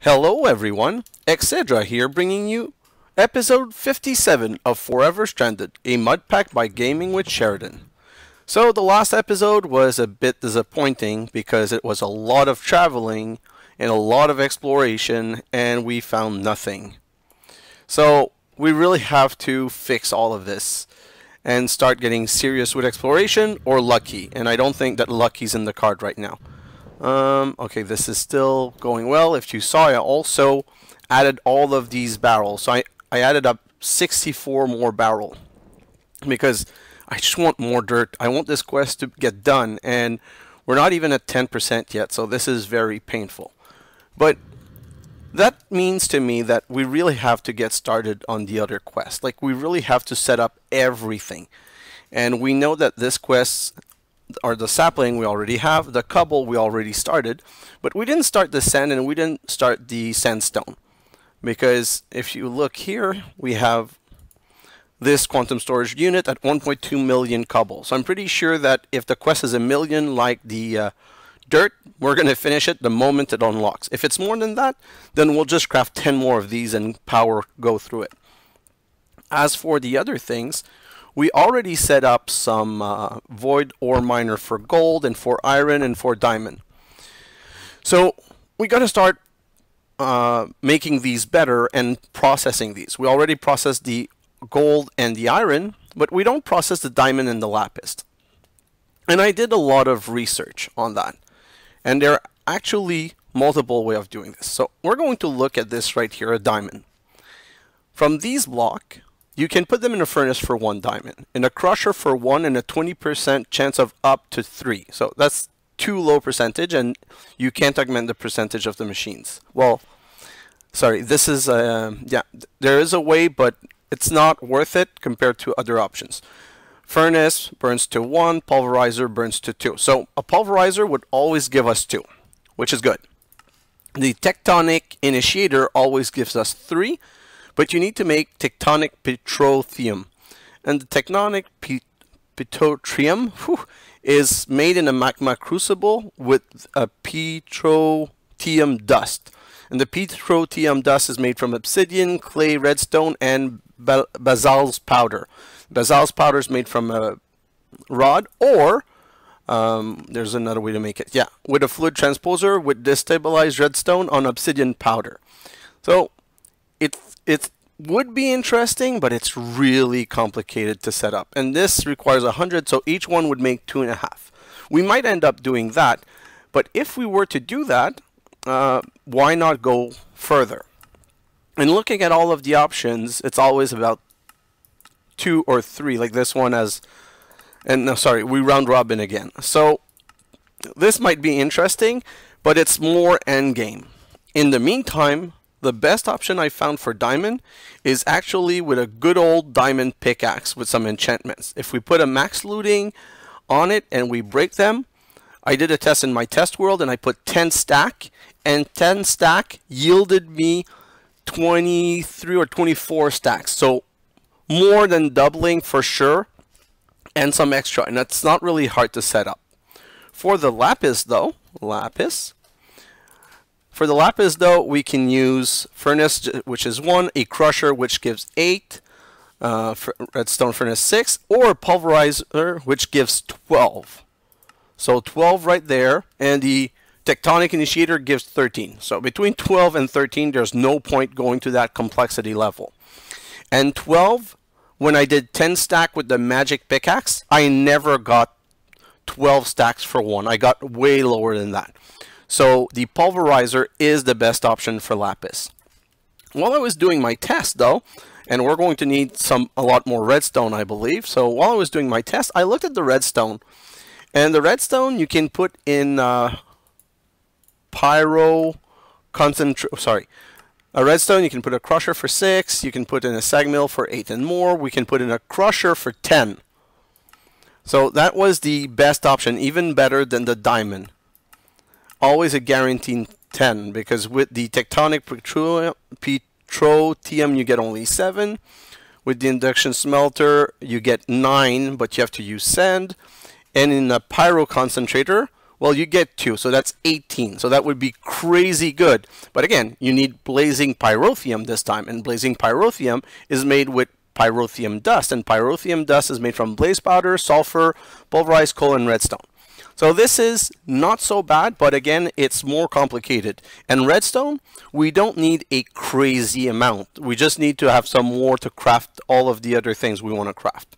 Hello everyone, xHedra here bringing you episode 57 of Forever Stranded, a mud pack by Gaming with Sheridan. So the last episode was a bit disappointing because it was a lot of traveling and a lot of exploration and we found nothing. So we really have to fix all of this and start getting serious with exploration or lucky, and I don't think that lucky's in the card right now. Okay, this is still going well. If you saw, I also added all of these barrels. So I added up 64 more barrel because I just want more dirt. I want this quest to get done, and we're not even at 10% yet, so this is very painful. But that means to me that we really have to get started on the other quest. Like, we really have to set up everything. And we know that this quest, or the sapling we already have, the cobble we already started, but we didn't start the sand and we didn't start the sandstone. Because if you look here, we have this quantum storage unit at 1.2 million cobble. So I'm pretty sure that if the quest is a million like the dirt, we're going to finish it the moment it unlocks. If it's more than that, then we'll just craft 10 more of these and power go through it. As for the other things, we already set up some void ore miner for gold and for iron and for diamond. So we got to start making these better and processing these. We already processed the gold and the iron, but we don't process the diamond and the lapis. And I did a lot of research on that. And there are actually multiple ways of doing this. So we're going to look at this right here, a diamond. From these blocks, you can put them in a furnace for 1 diamond, in a crusher for 1, and a 20% chance of up to 3. So that's too low percentage, and you can't augment the percentage of the machines. Well, sorry, this is, yeah, there is a way, but it's not worth it compared to other options. Furnace burns to 1, pulverizer burns to 2. So a pulverizer would always give us 2, which is good. The tectonic initiator always gives us 3, but you need to make tectonic petroleum. And the tectonic petroleum is made in a magma crucible with a petroleum dust. And the petroleum dust is made from obsidian, clay, redstone, and basalt's powder. Basalt's powder is made from a rod, or there's another way to make it. Yeah, with a fluid transposer with destabilized redstone on obsidian powder. So it would be interesting, but it's really complicated to set up. And this requires 100, so each one would make 2.5. We might end up doing that, but if we were to do that, why not go further? And looking at all of the options, it's always about 2 or 3, like this one has, and no, sorry, we round robin again. So this might be interesting, but it's more end game. In the meantime, the best option I found for diamond is actually with a good old diamond pickaxe with some enchantments. If we put a max looting on it and we break them, I did a test in my test world and I put 10 stack, and 10 stack yielded me 23 or 24 stacks. So more than doubling for sure, and some extra, and that's not really hard to set up. For the lapis though, we can use furnace, which is 1, a crusher, which gives 8, redstone furnace 6, or pulverizer, which gives 12. So 12 right there, and the tectonic initiator gives 13. So between 12 and 13, there's no point going to that complexity level. And 12, when I did 10 stack with the magic pickaxe, I never got 12 stacks for 1. I got way lower than that. So the pulverizer is the best option for lapis. While I was doing my test though, and we're going to need a lot more redstone, I believe. So while I was doing my test, I looked at the redstone. And the redstone you can put in pyro concentrate, sorry. A redstone, you can put a crusher for 6, you can put in a sag mill for 8 and more, we can put in a crusher for 10. So that was the best option, even better than the diamond. Always a guaranteed 10, because with the tectonic petroleum you get only 7. With the induction smelter you get 9, but you have to use sand. And in a pyro concentrator, Well, you get 2, so that's 18. So that would be crazy good. But again, you need blazing pyrotheum this time, and blazing pyrotheum is made with pyrotheum dust, and pyrotheum dust is made from blaze powder, sulfur, pulverized coal, and redstone. So this is not so bad, but again, it's more complicated. And redstone, we don't need a crazy amount. We just need to have some more to craft all of the other things we want to craft.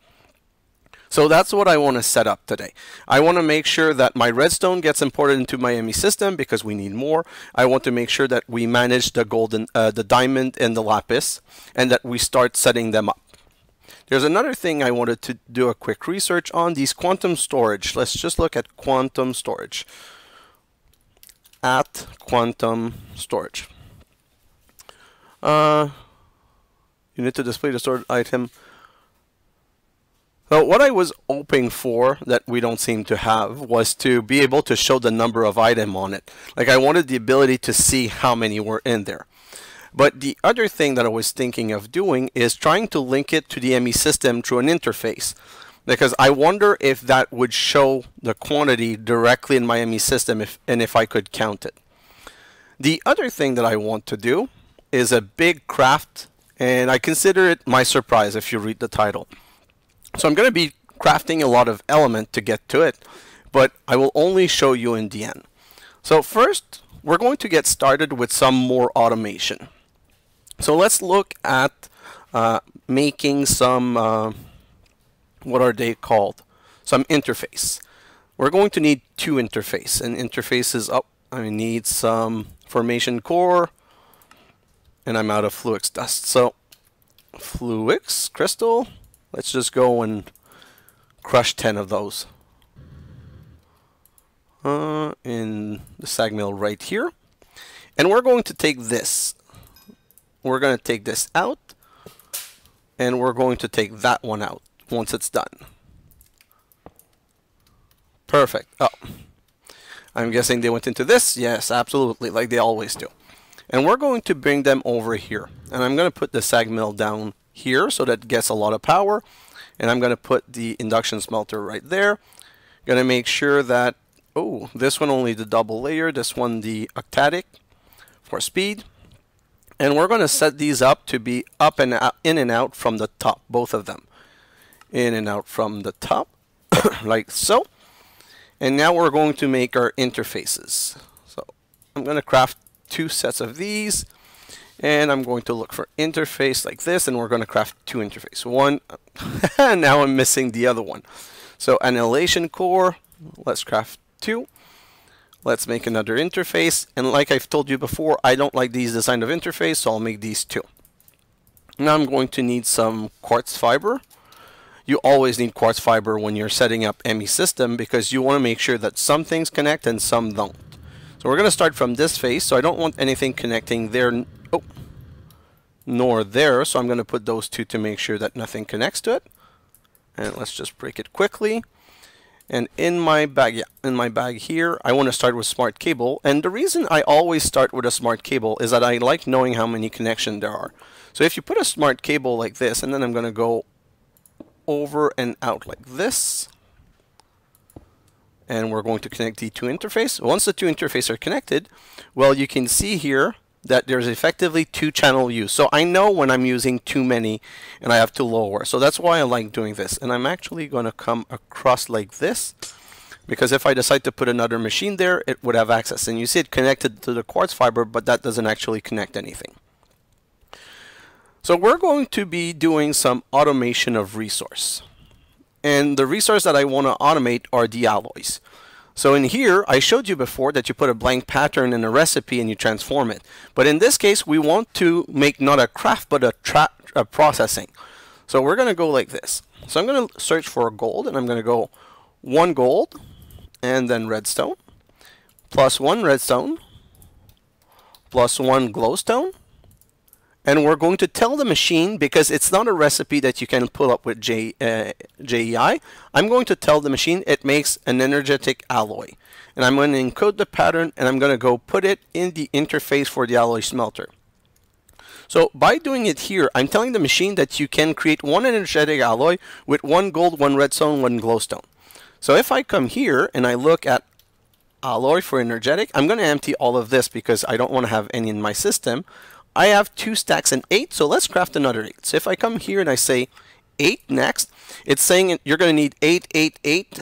So that's what I want to set up today. I want to make sure that my redstone gets imported into my ME system because we need more. I want to make sure that we manage the golden, the diamond and the lapis, and that we start setting them up. There's another thing I wanted to do a quick research on, these quantum storage. Let's just look at quantum storage. At quantum storage. You need to display the stored item. So what I was hoping for that we don't seem to have was to be able to show the number of items on it. Like I wanted the ability to see how many were in there. But the other thing that I was thinking of doing is trying to link it to the ME system through an interface. Because I wonder if that would show the quantity directly in my ME system if I could count it. The other thing that I want to do is a big craft, and I consider it my surprise if you read the title. So I'm going to be crafting a lot of element to get to it, but I will only show you in the end. So first, we're going to get started with some more automation. So let's look at making some, what are they called? Some interface. We're going to need 2 interface, and interfaces up. I need some formation core, and I'm out of fluix dust. So fluix crystal. Let's just go and crush 10 of those in the sag mill right here. And we're going to take this. We're going to take this out, and we're going to take that one out once it's done. Perfect. Oh, I'm guessing they went into this. Yes, absolutely, like they always do. And we're going to bring them over here. And I'm going to put the sag mill down here so that it gets a lot of power, and I'm going to put the induction smelter right there. Going to make sure that, oh, this one only the double layer, this one the octatic for speed, and we're going to set these up to be up and out, in and out from the top, both of them, in and out from the top like so. And now we're going to make our interfaces. So I'm going to craft 2 sets of these. And I'm going to look for interface like this, and we're going to craft 2 interface. One, now I'm missing the other one. So annihilation core, let's craft 2. Let's make another interface. And like I've told you before, I don't like these design of interface, so I'll make these 2. Now I'm going to need some quartz fiber. You always need quartz fiber when you're setting up ME system because you want to make sure that some things connect and some don't. So we're going to start from this face, so I don't want anything connecting there. Oh, nor there, so I'm going to put those 2 to make sure that nothing connects to it. And let's just break it quickly. And in my bag, yeah, in my bag here, I want to start with smart cable. And the reason I always start with a smart cable is that I like knowing how many connections there are. So if you put a smart cable like this, and then I'm going to go over and out like this, and we're going to connect the 2 interface. Once the 2 interfaces are connected, well, you can see here that there's effectively 2 channel use. So I know when I'm using too many and I have to lower. So that's why I like doing this. And I'm actually going to come across like this, because if I decide to put another machine there, it would have access. And you see it connected to the quartz fiber, but that doesn't actually connect anything. So we're going to be doing some automation of resource. And the resource that I want to automate are the alloys. So in here, I showed you before that you put a blank pattern in a recipe and you transform it. But in this case, we want to make not a craft, but a processing. So we're going to go like this. So I'm going to search for gold, and I'm going to go 1 gold, and then redstone, plus 1 redstone, plus 1 glowstone. And we're going to tell the machine, because it's not a recipe that you can pull up with JEI, I'm going to tell the machine it makes an energetic alloy. And I'm going to encode the pattern, and I'm going to go put it in the interface for the alloy smelter. So by doing it here, I'm telling the machine that you can create 1 energetic alloy with 1 gold, 1 redstone, 1 glowstone. So if I come here and I look at alloy for energetic. I'm going to empty all of this because I don't want to have any in my system. I have 2 stacks and 8, so let's craft another 8. So if I come here and I say 8 next, it's saying you're going to need 8, 8, 8.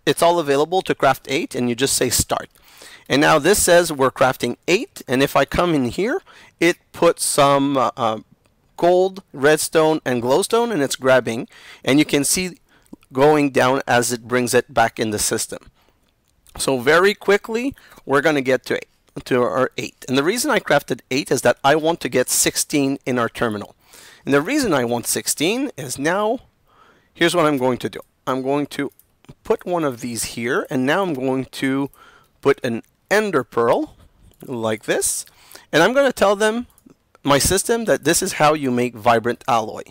It's all available to craft 8, and you just say start. And now this says we're crafting 8, and if I come in here, it puts some gold, redstone, and glowstone, and it's grabbing, and you can see going down as it brings it back in the system. So very quickly, we're going to get to our 8. And the reason I crafted 8 is that I want to get 16 in our terminal. And the reason I want 16 is now, here's what I'm going to do. I'm going to put one of these here, and now I'm going to put an ender pearl like this, and I'm going to tell them, my system, that this is how you make vibrant alloy.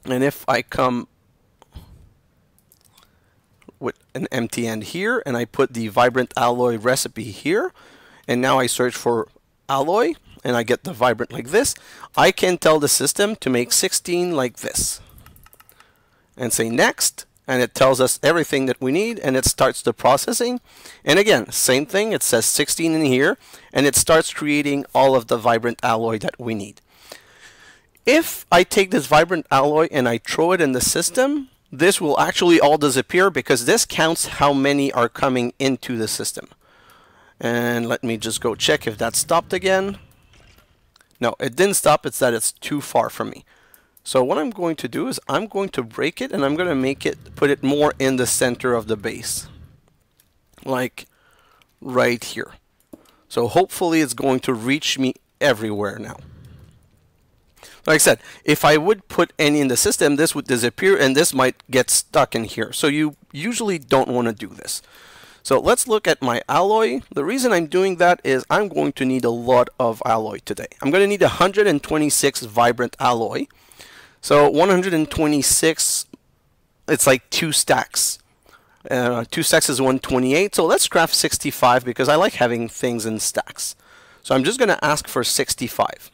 And if I come with an empty end here, and I put the vibrant alloy recipe here, and now I search for alloy, and I get the vibrant like this, I can tell the system to make 16 like this. And say next, and it tells us everything that we need, and it starts the processing. And again, same thing, it says 16 in here, and it starts creating all of the vibrant alloy that we need. If I take this vibrant alloy and I throw it in the system, this will actually all disappear because this counts how many are coming into the system. And let me just go check if that stopped again. No, it didn't stop, it's that it's too far from me. So what I'm going to do is I'm going to break it, and I'm going to make it, put it more in the center of the base. Like right here. So hopefully it's going to reach me everywhere now. Like I said, if I would put any in the system, this would disappear and this might get stuck in here. So you usually don't want to do this. So let's look at my alloy. The reason I'm doing that is I'm going to need a lot of alloy today. I'm going to need 126 vibrant alloy. So 126, it's like 2 stacks. 2 stacks is 128. So let's craft 65 because I like having things in stacks. So I'm just going to ask for 65.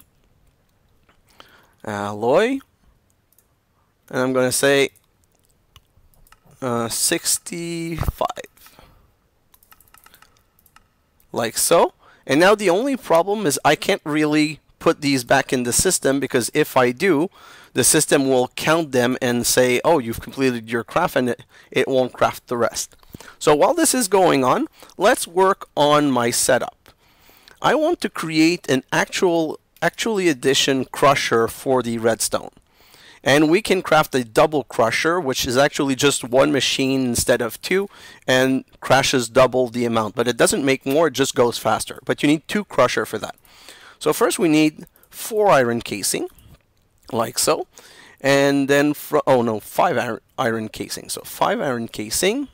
Alloy. And I'm going to say 65. Like so. And now the only problem is I can't really put these back in the system because if I do, the system will count them and say, oh, you've completed your craft, and it won't craft the rest. So while this is going on, let's work on my setup. I want to create an actually addition crusher for the redstone. And we can craft a double crusher, which is actually just 1 machine instead of 2, and crashes double the amount. But it doesn't make more, it just goes faster. But you need 2 crusher for that. So first we need 4 iron casing, like so. And then, 5 iron casing. So 5 iron casing.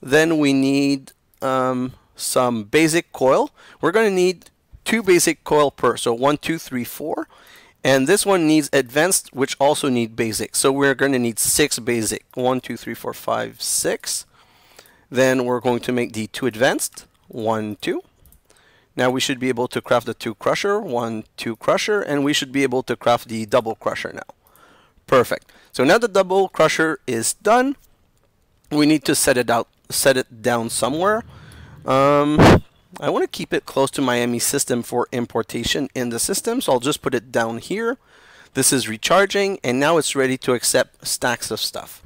Then we need some basic coil. We're going to need 2 basic coil per. So 1, 2, 3, 4. And this one needs advanced, which also need basic. So we're going to need 6 basic. 1, 2, 3, 4, 5, 6. Then we're going to make the 2 advanced. 1, 2. Now we should be able to craft the 2 crusher. 1, 2 crusher. And we should be able to craft the double crusher now. Perfect. So now the double crusher is done. We need to set it down somewhere. I want to keep it close to my ME system for importation in the system, so I'll just put it down here. This is recharging, and now it's ready to accept stacks of stuff.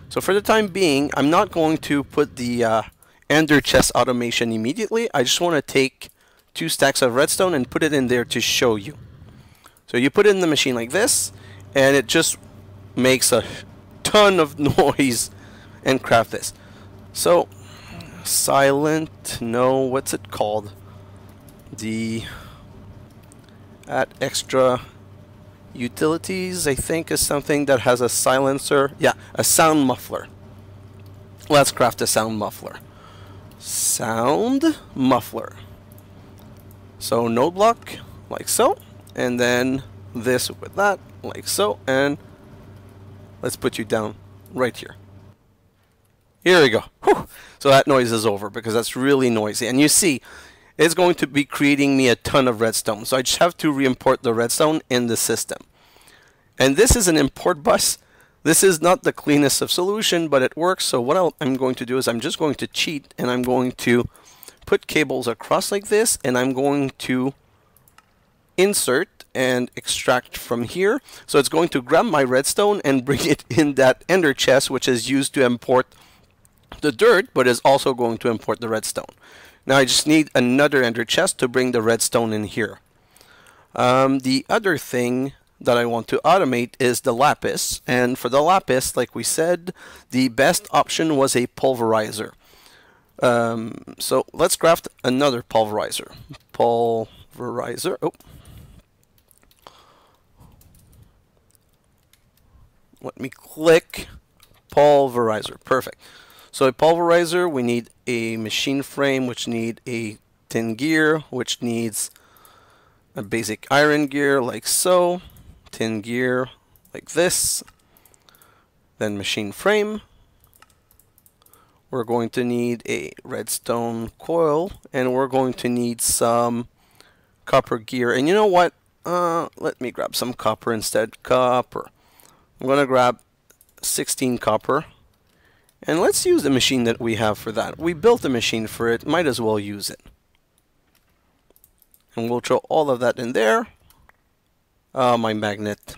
So for the time being, I'm not going to put the ender chest automation immediately. I just want to take 2 stacks of redstone and put it in there to show you. So you put it in the machine like this, and it just makes a ton of noise and craft this. So silent, no, what's it called? The xHedra utilities, I think, is something that has a silencer. Yeah, a sound muffler. Let's craft a sound muffler. Sound muffler. So node block, like so, and then this with that, like so, and let's put you down right here. Here we go. Whew. So that noise is over because that's really noisy. And you see, it's going to be creating me a ton of redstone. So I just have to re-import the redstone in the system. And this is an import bus. This is not the cleanest of solution, but it works. So what I'm going to do is I'm just going to cheat, and I'm going to put cables across like this, and I'm going to insert and extract from here. So it's going to grab my redstone and bring it in that ender chest, which is used to import the dirt, but is also going to import the redstone. Now I just need another ender chest to bring the redstone in here. The other thing that I want to automate is the lapis, and for the lapis, like we said, the best option was a pulverizer. So let's craft another pulverizer. Oh. Let me click pulverizer. Perfect. So a pulverizer, we need a machine frame, which need a tin gear, which needs a basic iron gear like so, tin gear like this, then machine frame. We're going to need a redstone coil, and we're going to need some copper gear. And you know what? Let me grab some copper instead. Copper. I'm going to grab 16 copper. And let's use the machine that we have for that. We built a machine for it. Might as well use it. And we'll throw all of that in there. My magnet.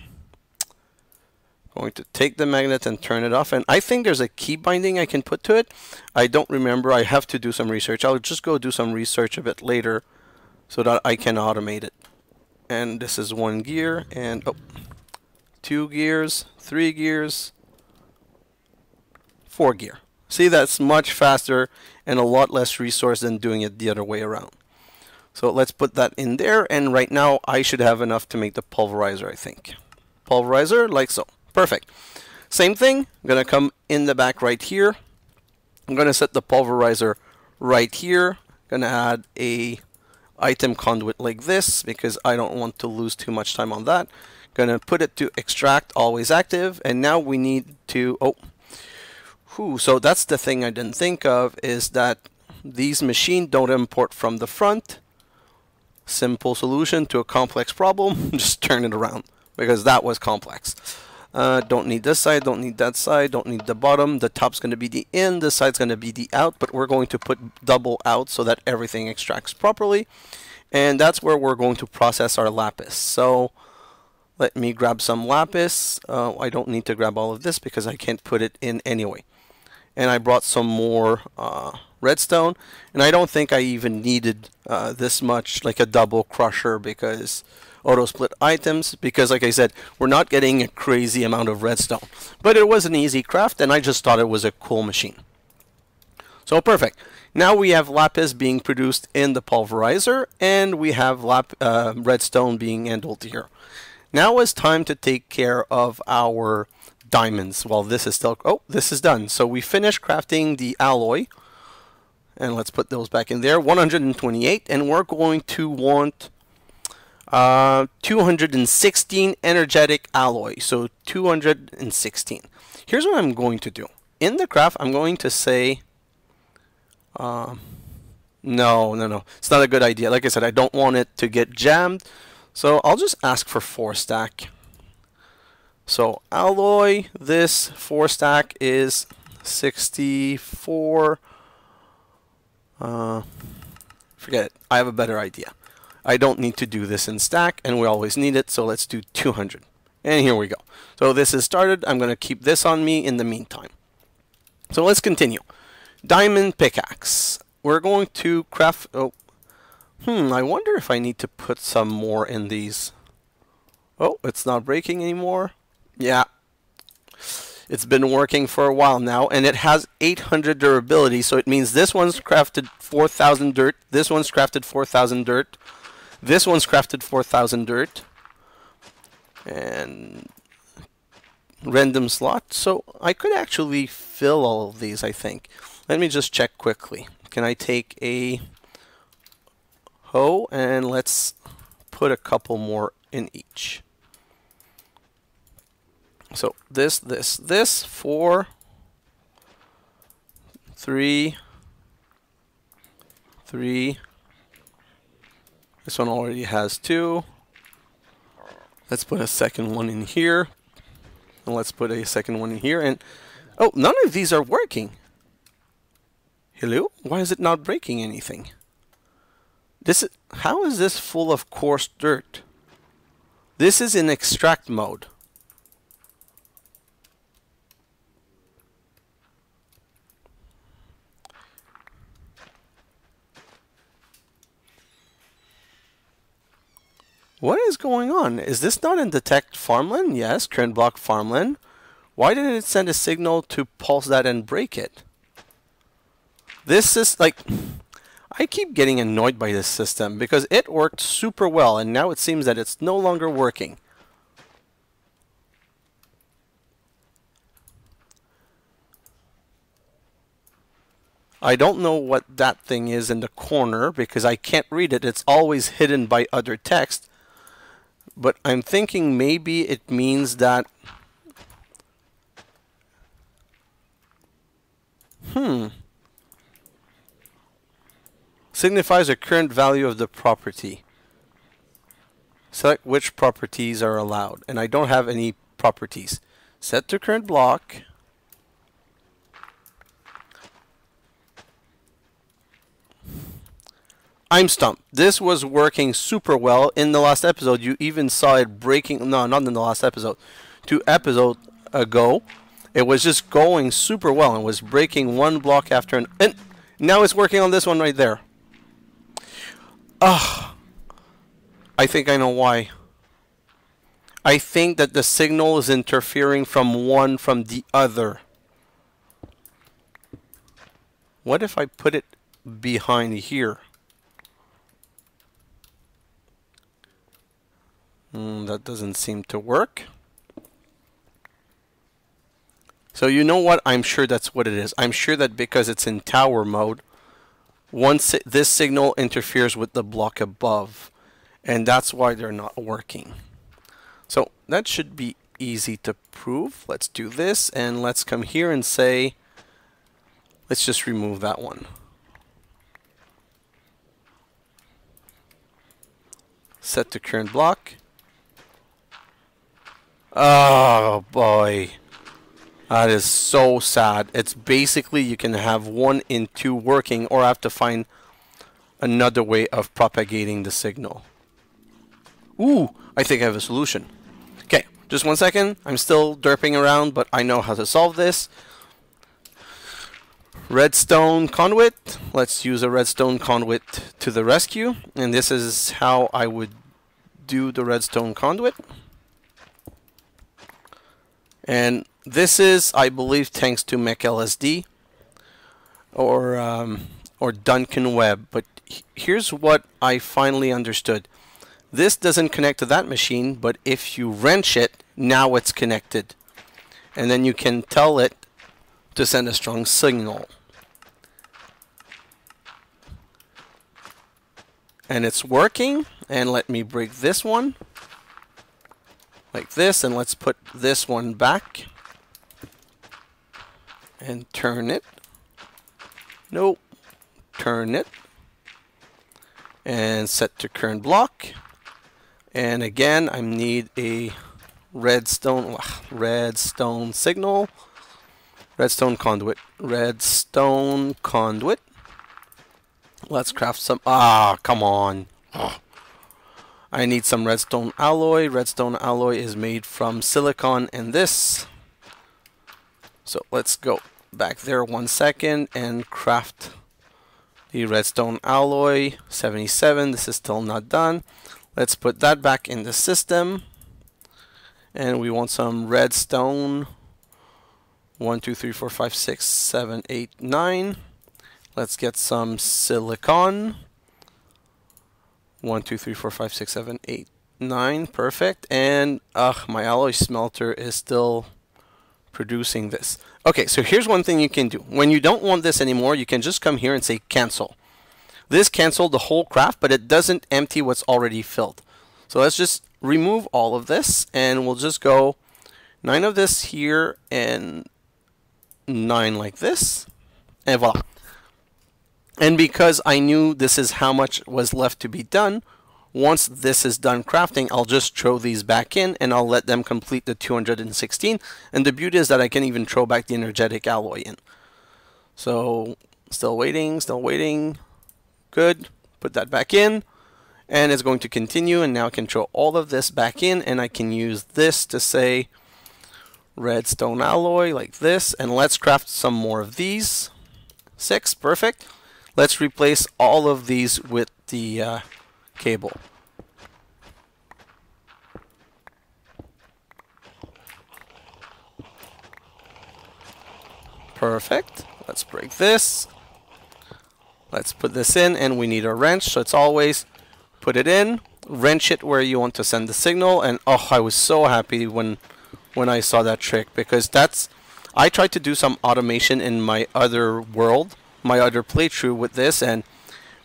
Going to take the magnet and turn it off, and I think there's a key binding I can put to it. I don't remember. I have to do some research. I'll just go do some research a bit later so that I can automate it. And this is 1 gear, and 2 gears, 3 gears, 4 gear. See, that's much faster and a lot less resource than doing it the other way around. So let's put that in there, and right now I should have enough to make the pulverizer, I think. Pulverizer, like so. Perfect. Same thing, I'm going to come in the back right here. I'm going to set the pulverizer right here. Going to add a item conduit like this because I don't want to lose too much time on that. Going to put it to extract, always active, and now we need to, so that's the thing I didn't think of, is that these machines don't import from the front. Simple solution to a complex problem, just turn it around because that was complex. Don't need this side, don't need that side, don't need the bottom. The top's going to be the in, this side's going to be the out, but we're going to put double out so that everything extracts properly. And that's where we're going to process our lapis. So let me grab some lapis. I don't need to grab all of this because I can't put it in anyway. And I brought some more redstone, and I don't think I even needed this much, like a double crusher, because auto split items, because like I said, we're not getting a crazy amount of redstone, but it was an easy craft, and I just thought it was a cool machine. So perfect. Now we have lapis being produced in the pulverizer, and we have redstone being handled here. Now it's time to take care of our diamonds. Well, this is still, this is done. So we finished crafting the alloy, and let's put those back in there. 128, and we're going to want 216 energetic alloy. So 216. Here's what I'm going to do. In the craft, I'm going to say, no. It's not a good idea. Like I said, I don't want it to get jammed. So I'll just ask for 4 stack. So alloy, this 4 stack is 64. Forget it. I have a better idea. I don't need to do this in stack, and we always need it, so let's do 200. And here we go. So this is started. I'm going to keep this on me in the meantime. So let's continue. Diamond pickaxe. We're going to craft... I wonder if I need to put some more in these. Oh, it's not breaking anymore. Yeah. It's been working for a while now, and it has 800 durability, so it means this one's crafted 4,000 dirt, this one's crafted 4,000 dirt, this one's crafted 4,000 dirt, and random slot. So I could actually fill all of these, I think. Let me just check quickly. Can I take a hoe, and let's put a couple more in each. So this, 4, 3, 3. This one already has 2. Let's put a second one in here. And let's put a second one in here. And oh, none of these are working. Hello? Why is it not breaking anything? How is this full of coarse dirt? This is in extract mode. What is going on? Is this not in detect farmland? Yes, current block farmland. Why didn't it send a signal to pulse that and break it? This is like, I keep getting annoyed by this system because it worked super well and now it seems that it's no longer working. I don't know what that thing is in the corner because I can't read it. It's always hidden by other text. But I'm thinking maybe it means that... Signifies the current value of the property. Select which properties are allowed. And I don't have any properties. Set to current block. I'm stumped. This was working super well in the last episode. You even saw it breaking. No, not in the last episode. 2 episodes ago. It was just going super well and was breaking one block after an... And now it's working on this one right there. I think I know why. I think that the signal is interfering from one from the other. What if I put it behind here? That doesn't seem to work. So you know what? I'm sure that's what it is. I'm sure that because it's in tower mode, once this signal interferes with the block above, and that's why they're not working. So that should be easy to prove. Let's do this, and let's come here and say, let's just remove that one. Set to current block. Oh boy, that is so sad. It's basically you can have 1 in 2 working, or have to find another way of propagating the signal. Ooh, I think I have a solution. Okay, just 1 second. I'm still derping around, but I know how to solve this. Redstone conduit. Let's use a redstone conduit to the rescue. And this is how I would do the redstone conduit. And this is, I believe, thanks to MechLSD or Duncan Webb. But here's what I finally understood. This doesn't connect to that machine, but if you wrench it, now it's connected. And then you can tell it to send a strong signal. And it's working. And let me break this one. Like this, and let's put this one back and turn it. Nope. Turn it and set to current block. And again, I need a redstone signal, redstone conduit, redstone conduit. Let's craft some. Come on. I need some redstone alloy. Redstone alloy is made from silicon and this. So let's go back there 1 second and craft the redstone alloy 77. This is still not done. Let's put that back in the system. And we want some redstone. 1, 2, 3, 4, 5, 6, 7, 8, 9. Let's get some silicon. 1, 2, 3, 4, 5, 6, 7, 8, 9. Perfect. And my alloy smelter is still producing this. Okay, so here's one thing you can do. When you don't want this anymore, you can just come here and say cancel. This canceled the whole craft, but it doesn't empty what's already filled. So let's just remove all of this, and we'll just go 9 of this here and 9 like this. And voila. And because I knew this is how much was left to be done, once this is done crafting, I'll just throw these back in and I'll let them complete the 216. And the beauty is that I can even throw back the energetic alloy in. So, still waiting, still waiting. Good. Put that back in, and it's going to continue, and now I can throw all of this back in, and I can use this to say redstone alloy like this, and let's craft some more of these. 6, perfect. Let's replace all of these with the cable. Perfect. Let's break this. Let's put this in, and we need a wrench, so it's always put it in, wrench it where you want to send the signal, and oh, I was so happy when I saw that trick, because I tried to do some automation in my other world, my other playthrough with this, and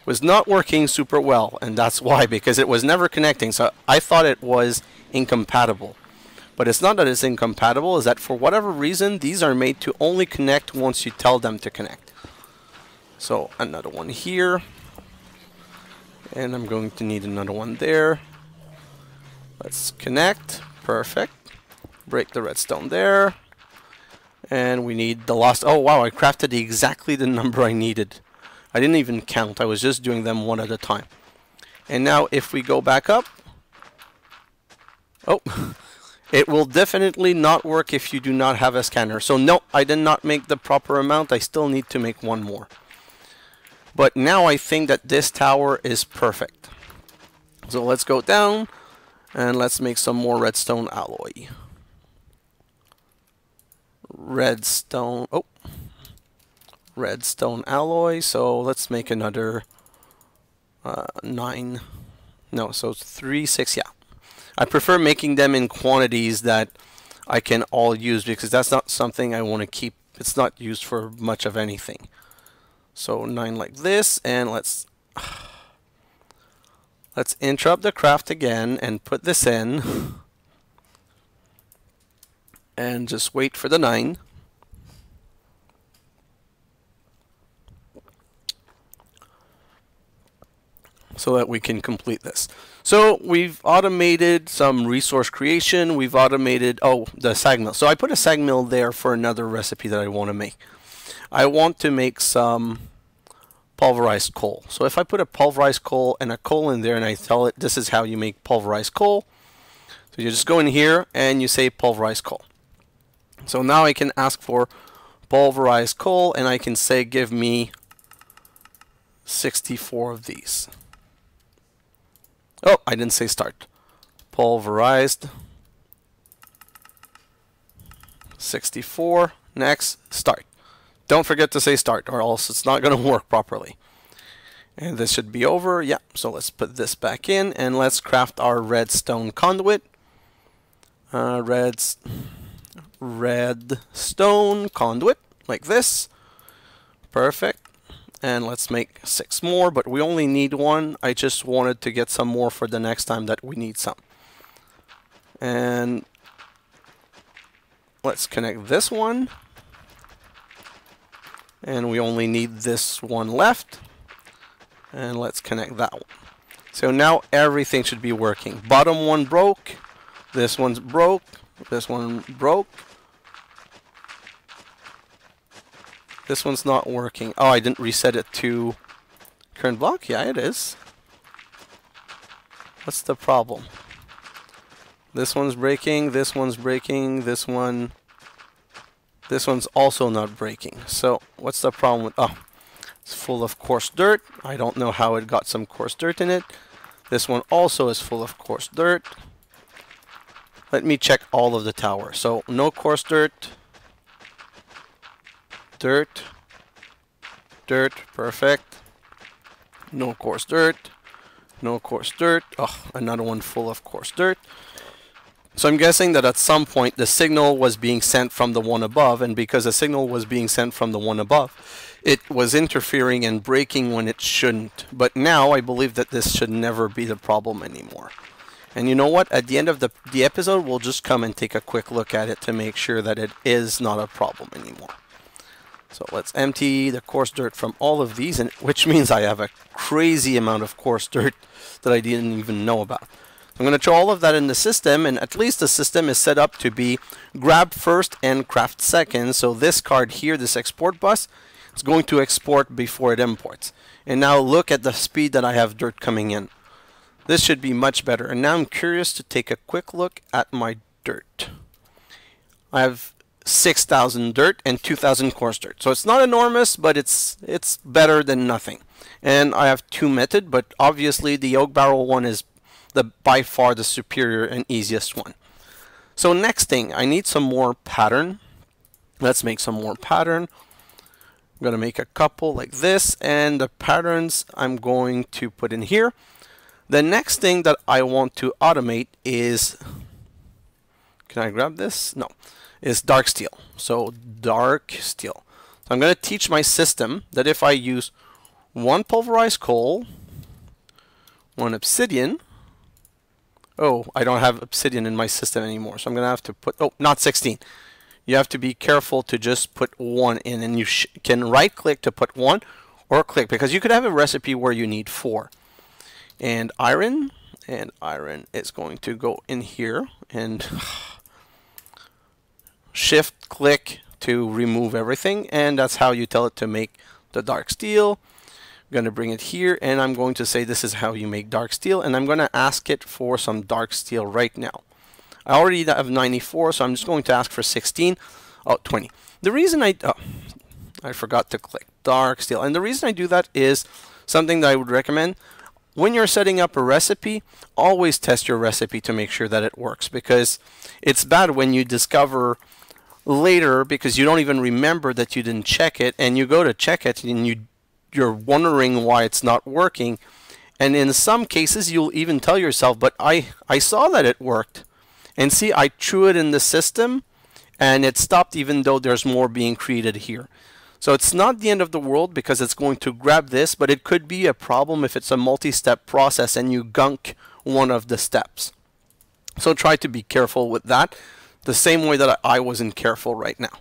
was not working super well, and that's why, because it was never connecting. So I thought it was incompatible. But it's not that it's incompatible, it's that for whatever reason, these are made to only connect once you tell them to connect. So another one here. And I'm going to need another one there. Let's connect. Perfect. Break the redstone there. And we need the last... Oh wow, I crafted exactly the number I needed. I didn't even count, I was just doing them one at a time. And now if we go back up... Oh... It will definitely not work if you do not have a scanner. So no, I did not make the proper amount. I still need to make one more. But now I think that this tower is perfect. So let's go down and let's make some more redstone alloy. Redstone, oh. Redstone alloy. So let's make another 9. No, so 3, 6, yeah. I prefer making them in quantities that I can all use, because that's not something I want to keep. It's not used for much of anything. So 9 like this, and let's interrupt the craft again and put this in. And just wait for the 9. So that we can complete this. So we've automated some resource creation. We've automated, the sag mill. So I put a sag mill there for another recipe that I want to make. I want to make some pulverized coal. So if I put a pulverized coal and a coal in there and I tell it this is how you make pulverized coal. So you just go in here and you say pulverized coal. So now I can ask for pulverized coal, and I can say give me 64 of these. Oh, I didn't say start. Pulverized. 64. Next, start. Don't forget to say start, or else it's not going to work properly. And this should be over. Yeah, so let's put this back in, and let's craft our redstone conduit. Redstone conduit, like this. Perfect. And let's make 6 more, but we only need 1. I just wanted to get some more for the next time that we need some. And let's connect this one. And we only need this one left. And let's connect that one. So now everything should be working. Bottom one broke. This one's broke. This one broke. This one's not working. Oh, I didn't reset it to current block? Yeah, it is. What's the problem? This one's breaking, this one's breaking, this one's also not breaking. So, what's the problem with... Oh, it's full of coarse dirt. I don't know how it got some coarse dirt in it. This one also is full of coarse dirt. Let me check all of the tower. So, no coarse dirt. Dirt, perfect. No coarse dirt, no coarse dirt. Oh, another one full of coarse dirt. So I'm guessing that at some point the signal was being sent from the one above, and because the signal was being sent from the one above, it was interfering and breaking when it shouldn't. But now I believe that this should never be the problem anymore. And you know what? At the end of the episode, we'll just come and take a quick look at it to make sure that it is not a problem anymore. So let's empty the coarse dirt from all of these, and which means I have a crazy amount of coarse dirt that I didn't even know about. I'm going to throw all of that in the system, and at least the system is set up to be grab first and craft second. So this card here, this export bus, It's going to export before it imports. And now look at the speed that I have dirt coming in. This should be much better. And now I'm curious to take a quick look at my dirt. I have 6,000 dirt and 2,000 coarse dirt. So it's not enormous, but it's better than nothing. And I have two methods, but obviously the oak barrel one is by far the superior and easiest one. So next thing, I need some more pattern. Let's make some more pattern. I'm going to make a couple like this, and the patterns I'm going to put in here. The next thing that I want to automate is, can I grab this? No, is dark steel. So dark steel. So I'm going to teach my system that if I use one pulverized coal, one obsidian. Oh, I don't have obsidian in my system anymore, so I'm going to have to put, oh, not 16. You have to be careful to just put one in, and you can right click to put one or click, because you could have a recipe where you need 4. And iron is going to go in here, and shift click to remove everything, and that's how you tell it to make the dark steel. I'm going to bring it here, and I'm going to say this is how you make dark steel, and I'm going to ask it for some dark steel right now. I already have 94, so I'm just going to ask for 16. Oh, 20. The reason I forgot to click dark steel, and the reason I do that is something that I would recommend. When you're setting up a recipe, always test your recipe to make sure that it works, because it's bad when you discover later, because you don't even remember that you didn't check it, and you go to check it and you're wondering why it's not working. And in some cases you'll even tell yourself, but I saw that it worked. And see, I threw it in the system and it stopped, even though there's more being created here. So it's not the end of the world, because it's going to grab this, but it could be a problem if it's a multi-step process and you gunk one of the steps. So try to be careful with that, the same way that I wasn't careful right now.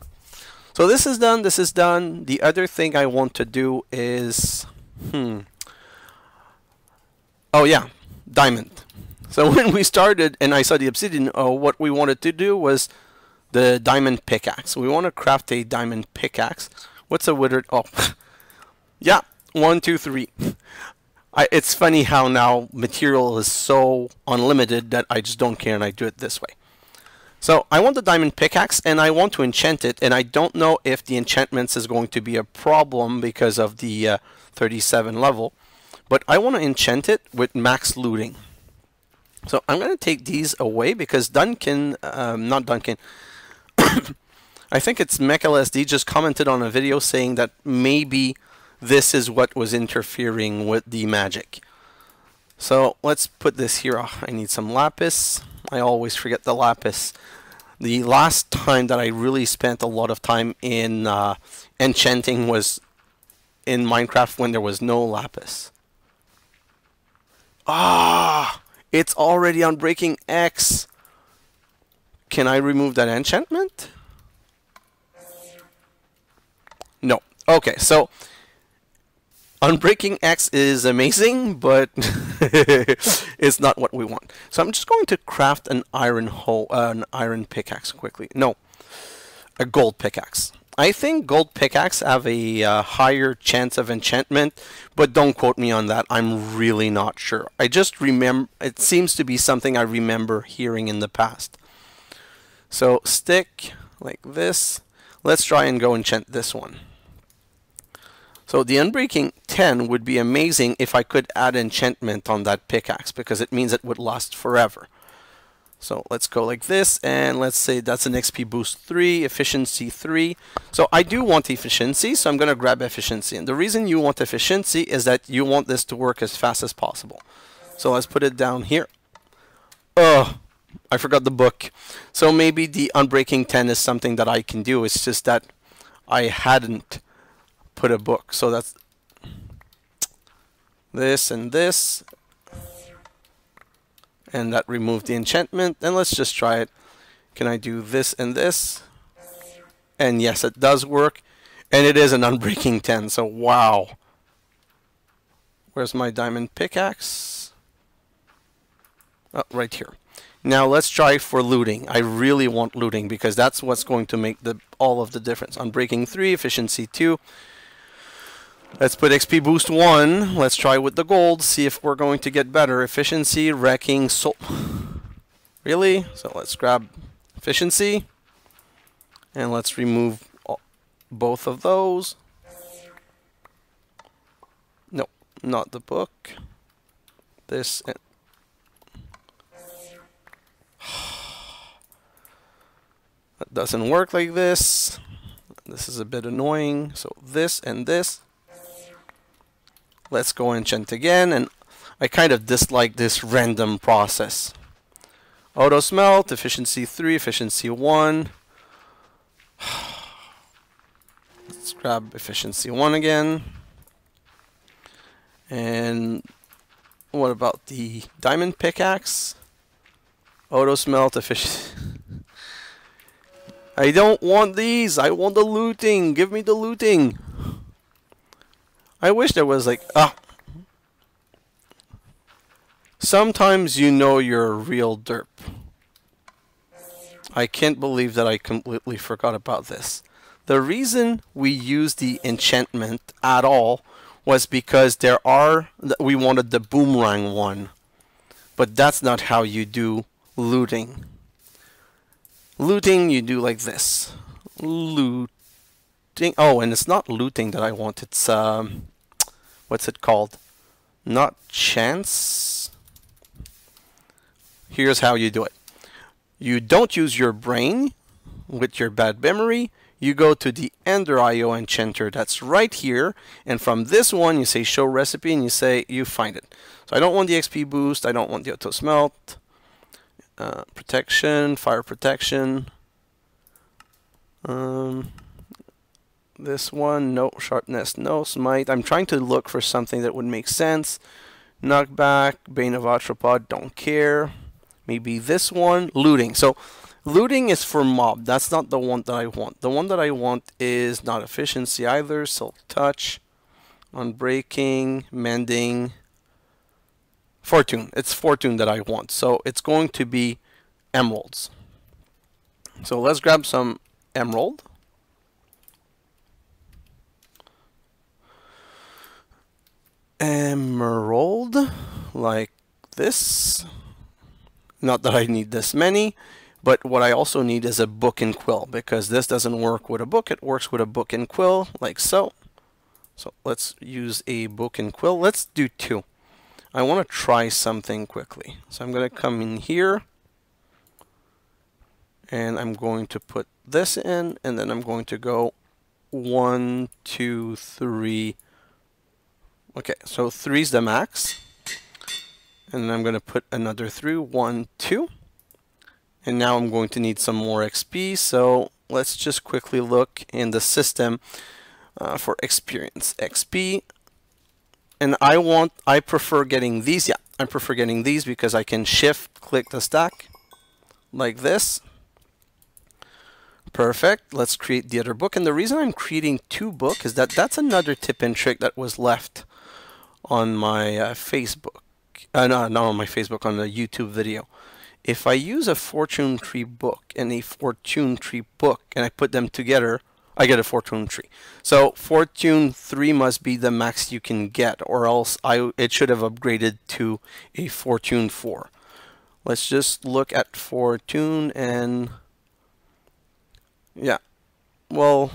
So this is done, this is done. The other thing I want to do is, oh yeah, diamond. So when we started and I saw the obsidian, what we wanted to do was the diamond pickaxe. We want to craft a diamond pickaxe. What's a withered? Oh, yeah, 1, 2, 3. It's funny how now material is so unlimited that I just don't care and I do it this way. So I want the diamond pickaxe and I want to enchant it, and I don't know if the enchantments is going to be a problem because of the 37 level, but I want to enchant it with max looting. So I'm going to take these away because Duncan, not Duncan, I think it's MechLSD just commented on a video saying that maybe this is what was interfering with the magic. So let's put this here. Oh, I need some lapis. I always forget the lapis. The last time that I really spent a lot of time in enchanting was in Minecraft when there was no lapis. Ah! It's already on Breaking X. Can I remove that enchantment? No. Okay, so Unbreaking X is amazing, but it's not what we want. So I'm just going to craft an iron pickaxe quickly. No, a gold pickaxe. I think gold pickaxe have a higher chance of enchantment, but don't quote me on that. I'm really not sure. I just remember, it seems to be something I remember hearing in the past. So stick like this. Let's try and go enchant this one. So the Unbreaking 10 would be amazing if I could add enchantment on that pickaxe, because it means it would last forever. So let's go like this, and let's say that's an XP boost 3, efficiency 3. So I do want efficiency, so I'm going to grab efficiency. And the reason you want efficiency is that you want this to work as fast as possible. So let's put it down here. Oh, I forgot the book. So maybe the Unbreaking 10 is something that I can do. It's just that I hadn't put a book. So that's this and this. And that removed the enchantment. And let's just try it. Can I do this and this? And yes, it does work. And it is an Unbreaking 10. So wow. Where's my diamond pickaxe? Oh, right here. Now let's try for looting. I really want looting because that's what's going to make all of the difference. Unbreaking 3, efficiency 2. Let's put XP boost 1. Let's try with the gold, see if we're going to get better. Efficiency, wrecking, soul. Really? So let's grab efficiency. And let's remove both of those. No, not the book. This and that doesn't work like this. This is a bit annoying. So this and this. Let's go enchant again, and I kind of dislike this random process. Auto smelt, efficiency 3, efficiency 1. Let's grab efficiency 1 again. And what about the diamond pickaxe? Auto smelt, efficiency. I don't want these. I want the looting. Give me the looting. I wish there was like, sometimes you know you're a real derp. I can't believe that I completely forgot about this. The reason we used the enchantment at all was because we wanted the boomerang one. But that's not how you do looting. Looting, you do like this. Looting. Oh, and it's not looting that I want. It's, what's it called? Not chance. Here's how you do it. You don't use your brain with your bad memory. You go to the Ender IO enchanter that's right here. And from this one, you say show recipe and you say you find it. So I don't want the XP boost. I don't want the auto smelt. Protection, fire protection. This one, no. Sharpness, no. Smite. I'm trying to look for something that would make sense. Knockback, Bane of Arthropod, don't care. Maybe this one, looting. So looting is for mob. That's not the one that I want. The one that I want is not efficiency either. Silk touch, unbreaking, mending, fortune. It's fortune that I want. So it's going to be emeralds. So let's grab some emerald. Emerald, like this. Not that I need this many, but what I also need is a book and quill, because this doesn't work with a book. It works with a book and quill, like so. So let's use a book and quill. Let's do 2. I want to try something quickly. So I'm going to come in here, and I'm going to put this in, and then I'm going to go 1, 2, 3. Okay, so 3 is the max. And then I'm going to put another 3, 1, 2. And now I'm going to need some more XP. So let's just quickly look in the system for experience XP. And I prefer getting these. Yeah, I prefer getting these because I can shift click the stack like this. Perfect. Let's create the other book. And the reason I'm creating 2 books is that that's another tip and trick that was left on my Facebook. No, not on my Facebook, on the YouTube video. If I use a fortune tree book and a fortune tree book and I put them together, I get a fortune tree. So fortune 3 must be the max you can get, or else it should have upgraded to a fortune 4. Let's just look at fortune, and yeah, well,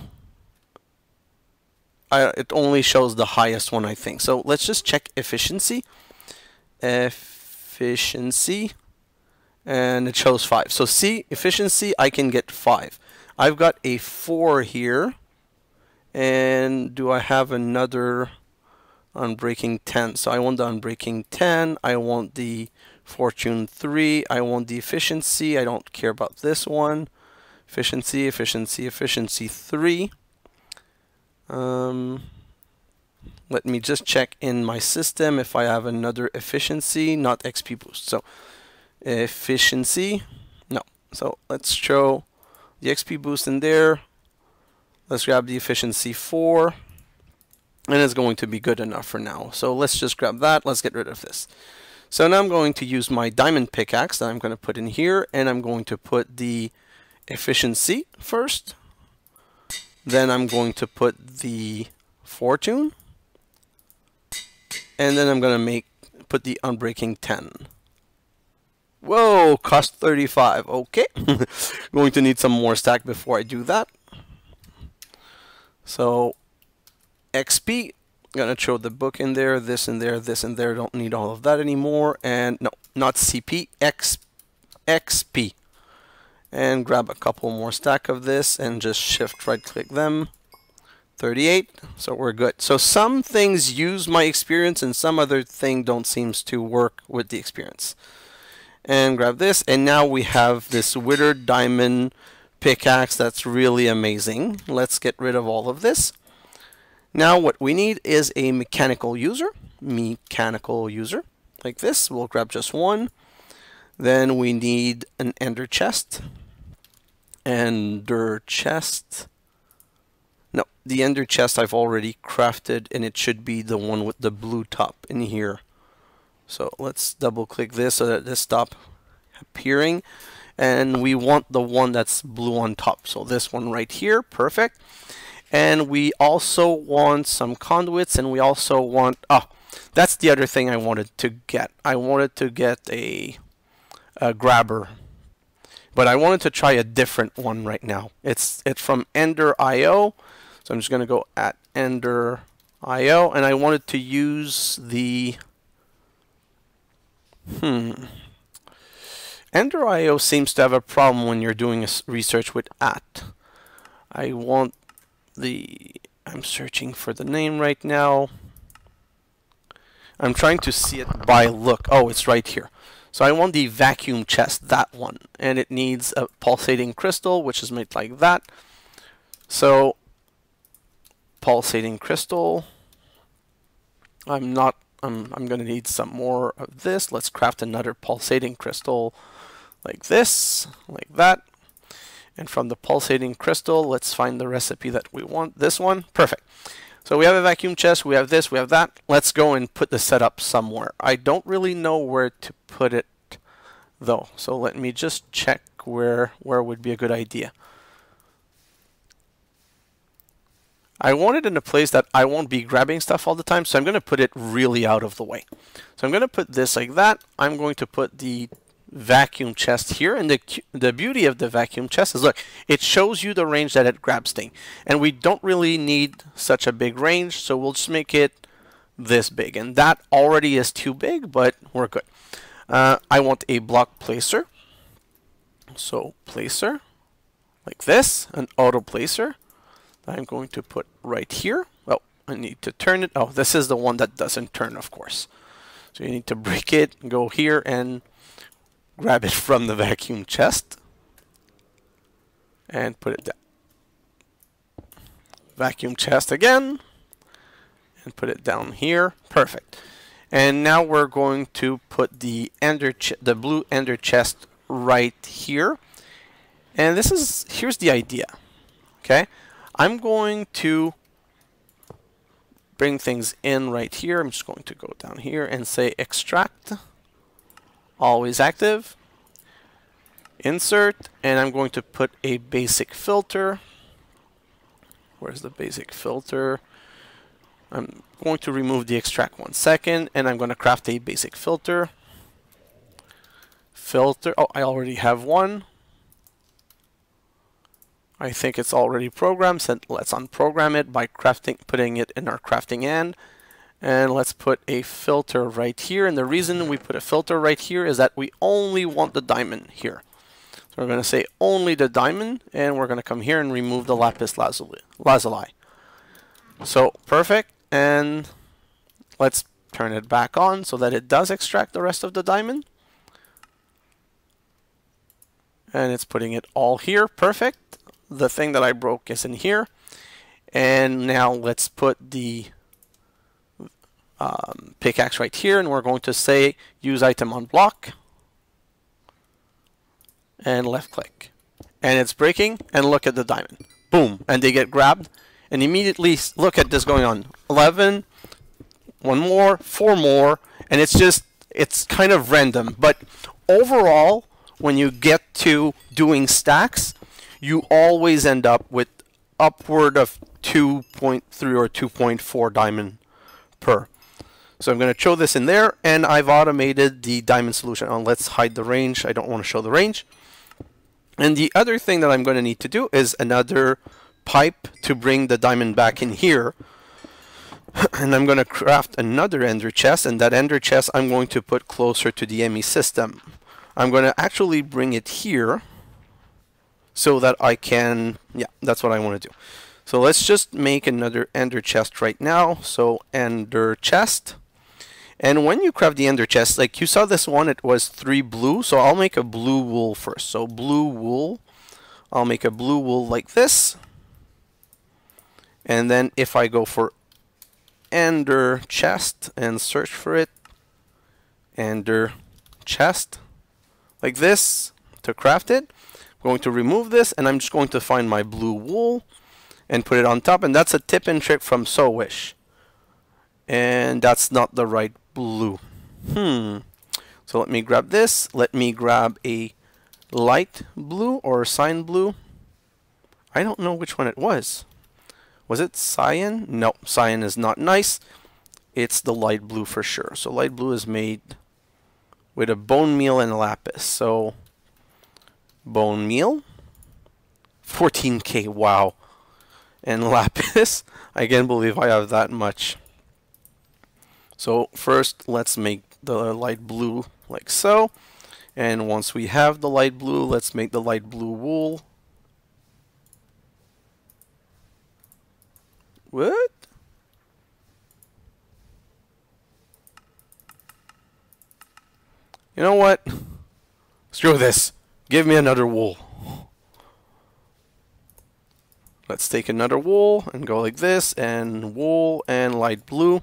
it only shows the highest one, I think. So let's just check efficiency. Efficiency, and it shows 5. So see, efficiency, I can get 5. I've got a 4 here, and do I have another unbreaking 10? So I want the unbreaking 10. I want the fortune 3. I want the efficiency. I don't care about this one. Efficiency, efficiency, efficiency 3. Let me just check in my system if I have another efficiency, not XP boost. So efficiency, no. So let's throw the XP boost in there. Let's grab the efficiency 4, and it's going to be good enough for now. So let's just grab that. Let's get rid of this. So now I'm going to use my diamond pickaxe that I'm going to put in here, and I'm going to put the efficiency first. Then I'm going to put the fortune. and then I'm gonna put the unbreaking 10. Whoa, cost 35. Okay. Going to need some more stack before I do that. So XP, gonna throw the book in there, this in there, this in there. Don't need all of that anymore. And no, not CP, XP. And grab a couple more stack of this and just shift right click them. 38, so we're good. So some things use my experience and some other thing don't seems to work with the experience. And grab this, and now we have this withered diamond pickaxe that's really amazing. Let's get rid of all of this. Now what we need is a mechanical user, like this. We'll grab just one. Then we need an ender chest. Ender chest. No, the ender chest I've already crafted, and it should be the one with the blue top in here. So let's double click this so that this stops appearing. And we want the one that's blue on top. So this one right here, perfect. And we also want some conduits, and we also want, that's the other thing I wanted to get. I wanted to get a grabber. But I wanted to try a different one right now. It's from Ender.io. So I'm just going to go at Ender.io, and I wanted to use the Ender.io seems to have a problem when you're doing a research with at. I'm searching for the name right now. I'm trying to see it by look. Oh, it's right here. So I want the vacuum chest, that one. And it needs a pulsating crystal, which is made like that. So, pulsating crystal. I'm going to need some more of this. Let's craft another pulsating crystal like this, like that. And from the pulsating crystal, let's find the recipe that we want. This one, perfect. So we have a vacuum chest, we have this, we have that. Let's go and put the setup somewhere. I don't really know where to put it though. So let me just check where would be a good idea. I want it in a place that I won't be grabbing stuff all the time, so I'm going to put it really out of the way. So I'm going to put this like that. I'm going to put the vacuum chest here, and the beauty of the vacuum chest is, look, it shows you the range that it grabs thing, and we don't really need such a big range, so we'll just make it this big, and that already is too big, but we're good. I want a block placer, so placer like this, an auto placer. I'm going to put right here. Oh, I need to turn it. Oh, this is the one that doesn't turn, of course. So you need to break it, go here, and grab it from the vacuum chest. And put it down. Vacuum chest again. And put it down here. Perfect. And now we're going to put the blue ender chest right here. And here's the idea. Okay? I'm going to bring things in right here. I'm just going to go down here and say extract, always active, insert, and I'm going to put a basic filter. Where's the basic filter? I'm going to remove the extract 1 second, and I'm going to craft a basic filter. Oh, I already have one. I think it's already programmed, so let's unprogram it by putting it in our crafting end. And let's put a filter right here. And the reason we put a filter right here is that we only want the diamond here. So we're going to say only the diamond, and we're going to come here and remove the lapis lazuli. So perfect, and let's turn it back on so that it does extract the rest of the diamond. And it's putting it all here, perfect. The thing that I broke is in here. And now let's put the pickaxe right here, and we're going to say use item on block and left click, and it's breaking, and look at the diamond, boom, and they get grabbed, and immediately look at this going on. 11, one more, 4 more, and it's kind of random, but overall when you get to doing stacks, you always end up with upward of 2.3 or 2.4 diamond per. So I'm going to throw this in there, and I've automated the diamond solution. Oh, let's hide the range. I don't want to show the range. And the other thing that I'm going to need to do is another pipe to bring the diamond back in here. And I'm going to craft another ender chest, and that ender chest I'm going to put closer to the ME system. I'm going to actually bring it here so that I can, yeah, that's what I want to do. So let's just make another ender chest right now. So ender chest. And when you craft the ender chest, like you saw this one, it was 3 blue. So I'll make a blue wool first. So blue wool. I'll make a blue wool like this. And then if I go for ender chest and search for it, ender chest, like this, to craft it, I'm going to remove this, and I'm just going to find my blue wool and put it on top. And that's a tip and trick from Sewish. And that's not the right blue. So let me grab this. Let me grab a light blue or cyan blue. I don't know which one it was. Was it cyan? No, cyan is not nice. It's the light blue for sure. So light blue is made with a bone meal and a lapis. So bone meal, 14k, wow. And lapis, I can't believe I have that much. So first let's make the light blue like so. And once we have the light blue, let's make the light blue wool. What? You know what? Screw this. Give me another wool. Let's take another wool and go like this, and wool and light blue,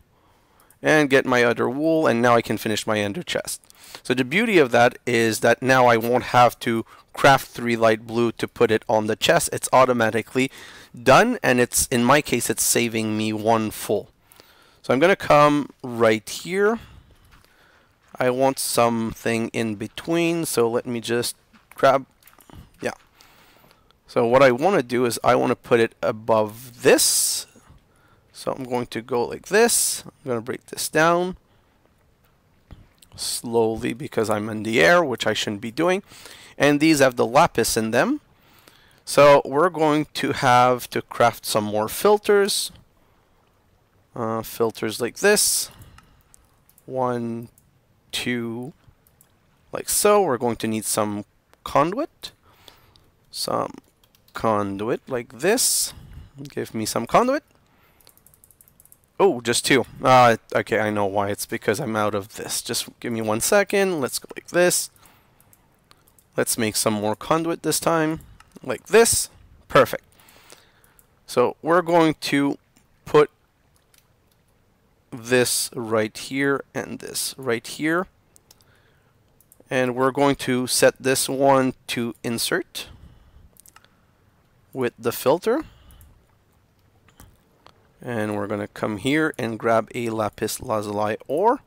and get my other wool, and now I can finish my ender chest. So the beauty of that is that now I won't have to craft 3 light blue to put it on the chest. It's automatically done, and it's, in my case, it's saving me 1 full. So I'm going to come right here. I want something in between, so let me just grab, yeah. So what I want to do is I want to put it above this. So I'm going to go like this. I'm going to break this down slowly because I'm in the air, which I shouldn't be doing. And these have the lapis in them. So we're going to have to craft some more filters. Filters like this. 1, 2, like so. We're going to need some conduit. Some conduit like this. Give me some conduit. Oh, just 2. Okay, I know why. It's because I'm out of this. Just give me 1 second. Let's go like this. Let's make some more conduit this time. Like this. Perfect. So we're going to put this right here and this right here. And we're going to set this one to insert with the filter. And we're going to come here and grab a lapis lazuli ore.